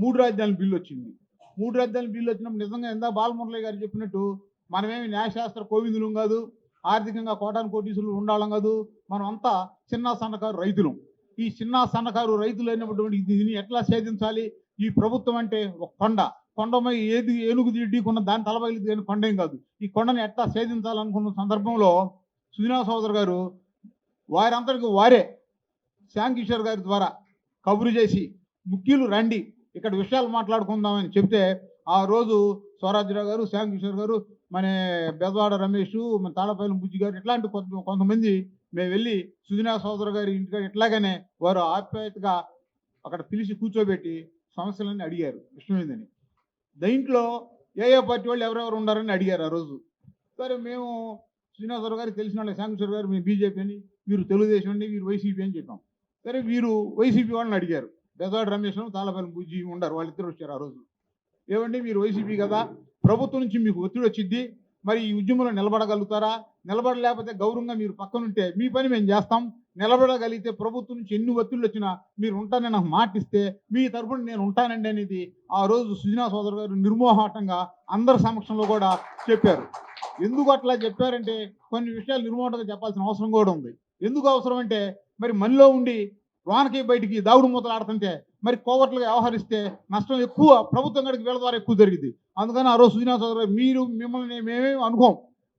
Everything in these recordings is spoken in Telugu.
3 రాజధానుల బిల్లు వచ్చింది. 3 రాజధానుల బిల్లు వచ్చినప్పుడు నిజంగా ఇందాక బాలమురళి గారు చెప్పినట్టు మనమేమి న్యాయశాస్త్ర కోవిదులం కాదు, ఆర్థికంగా కోటాను కోటీశ్వరులు ఉండాలం కాదు. మనం అంతా చిన్న సన్నకారు రైతులం. ఈ చిన్న సన్నకారు రైతులు అయినటువంటి దీన్ని ఎట్లా ఛేదించాలి? ఈ ప్రభుత్వం అంటే ఒక కొండ. కొండపై ఏది ఏనుగు ఢీకొన్న దాని తలపగిలింది కానీ కొండేం కాదు. ఈ కొండని ఎట్లా ఛేదించాలనుకున్న సందర్భంలో సుజనా చౌదరి గారు వారందరికీ వారే శ్యామ్ గారి ద్వారా కబురు చేసి ముఖ్యులు రండి ఇక్కడ విషయాలు మాట్లాడుకుందామని చెప్తే ఆ రోజు స్వరాజ్యరావు గారు, శ్యామ్ కిషోర్ గారు, మన బెజవాడ రమేష్, మన తాళపల్లి బుజ్జి గారు ఇట్లాంటి కొంతమంది మేము వెళ్ళి సుజనా చౌదరి గారి ఇంటికి ఇట్లాగనే వారు ఆప్యాయతగా అక్కడ పిలిచి కూర్చోబెట్టి సమస్యలన్నీ అడిగారు విషయం ఏందని. దీంట్లో ఏ పార్టీ వాళ్ళు ఎవరెవరు ఉండారని అడిగారు ఆ రోజు. సరే మేము సుజనా చౌదరి గారికి తెలిసిన వాళ్ళు శ్యామ్ కిషోర్ గారు మేము బీజేపీ అని, వీరు తెలుగుదేశం అండి, వీరు వైసీపీ అని చెప్పాం. సరే వీరు వైసీపీ వాళ్ళని అడిగారు. బెజవాడ రమేష్, తాళపల్లి బుజ్జి ఉండరు, వాళ్ళిద్దరు వచ్చారు ఆ రోజు. ఏమండి మీరు వైసీపీ కదా, ప్రభుత్వం నుంచి మీకు ఒత్తిడి వచ్చింది, మరి ఈ ఉద్యమంలో నిలబడగలుగుతారా? నిలబడలేకపోతే గౌరవంగా మీరు పక్కనుంటే మీ పని మేము చేస్తాం, నిలబడగలిగితే ప్రభుత్వం నుంచి ఎన్ని ఒత్తిళ్ళు వచ్చినా మీరు ఉంటానని నాకు మాట ఇస్తే మీ తరఫున నేను ఉంటానండి అనేది ఆ రోజు సుజనా చౌదరి గారు నిర్మోహాటంగా అందరి సమక్షంలో కూడా చెప్పారు. ఎందుకు అట్లా చెప్పారంటే కొన్ని విషయాలు నిర్మోహంగా చెప్పాల్సిన అవసరం కూడా ఉంది. ఎందుకు అవసరం అంటే మరి మనలో ఉండి వానకి బయటికి దాగుడు మూతలు ఆడుతుంటే మరి కోవట్లుగా వ్యవహరిస్తే నష్టం ఎక్కువ ప్రభుత్వం గడికి వీళ్ళ ద్వారా ఎక్కువ జరిగింది. అందుకని ఆ రోజు సుజనా చౌదరి గారు మీరు మిమ్మల్ని మేమేమి అనుకోం,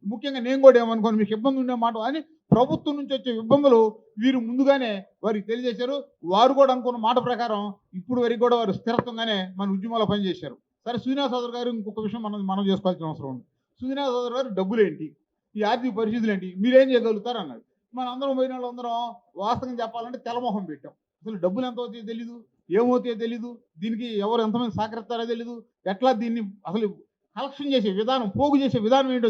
ముఖ్యంగా నేను కూడా ఏమనుకోను, మీకు ఇబ్బంది ఉండే మాట అని ప్రభుత్వం నుంచి వచ్చే ఇబ్బందులు వీరు ముందుగానే వారికి తెలియజేశారు. వారు కూడా అనుకున్న మాట ప్రకారం ఇప్పుడు వరకు కూడా వారు స్థిరత్వంగానే మన ఉద్యమాల్లో పనిచేశారు. సరే సుజనా చౌదరి గారు ఇంకొక విషయం మనం చేసుకోవాల్సిన అవసరం ఉంది. సుజనా చౌదరి గారు డబ్బులేంటి, ఈ ఆర్థిక పరిస్థితులు ఏంటి, మీరేం చేయగలుగుతారు అన్నారు. మన అందరం పోయిన వాళ్ళందరం వాస్తవం చెప్పాలంటే తెల్లమొహం పెట్టాం. అసలు డబ్బులు ఎంత అవుతాయో తెలీదు, ఏమవుతాయో తెలీదు, దీనికి ఎవరు ఎంతమంది సహకరిస్తారో తెలీదు, ఎట్లా దీన్ని అసలు కలెక్షన్ చేసే విధానం, పోగు చేసే విధానం ఏంటో